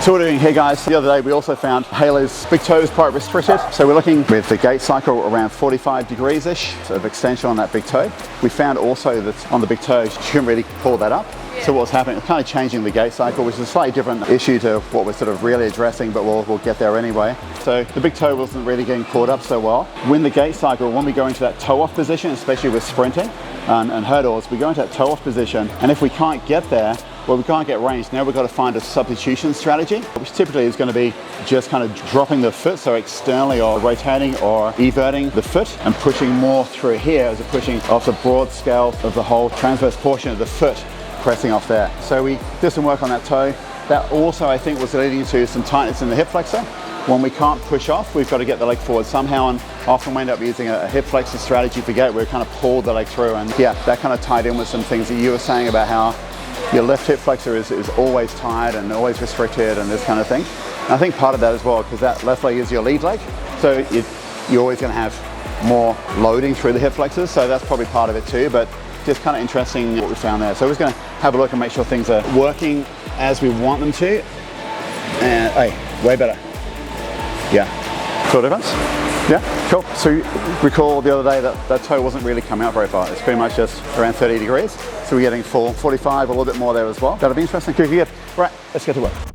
So what we're doing here, guys, the other day we also found Hayley's big toe is quite restricted. So we're looking with the gait cycle around 45 degrees-ish of extension on that big toe. We found also that on the big toe, she couldn't really pull that up. So what was happening, it's kind of changing the gait cycle, which is a slightly different issue to what we're sort of really addressing, but we'll get there anyway. So the big toe wasn't really getting pulled up so well. When the gait cycle, when we go into that toe off position, especially with sprinting and hurdles, we go into that toe off position, and if we can't get there, well, we can't get range. Now we've got to find a substitution strategy, which typically is going to be just kind of dropping the foot, so externally or rotating or everting the foot and pushing more through here as opposed to pushing off the broad scale of the whole transverse portion of the foot, pressing off there. So we did some work on that toe. That also, I think, was leading to some tightness in the hip flexor. When we can't push off, we've got to get the leg forward somehow, and often we end up using a hip flexor strategy for gait where we kind of pull the leg through. And yeah, that kind of tied in with some things that you were saying about how your left hip flexor is always tied and always restricted and this kind of thing. And I think part of that as well, because that left leg is your lead leg, so you're always going to have more loading through the hip flexors, so that's probably part of it too. But just kind of interesting what we found there. So we're just going to have a look and make sure things are working as we want them to. And hey, way better. Yeah. Feel a difference? Yeah, cool. So recall the other day that toe wasn't really coming out very far. It's pretty much just around 30 degrees. So we're getting full 45, a little bit more there as well. That'll be interesting. Good. Right, let's get to work.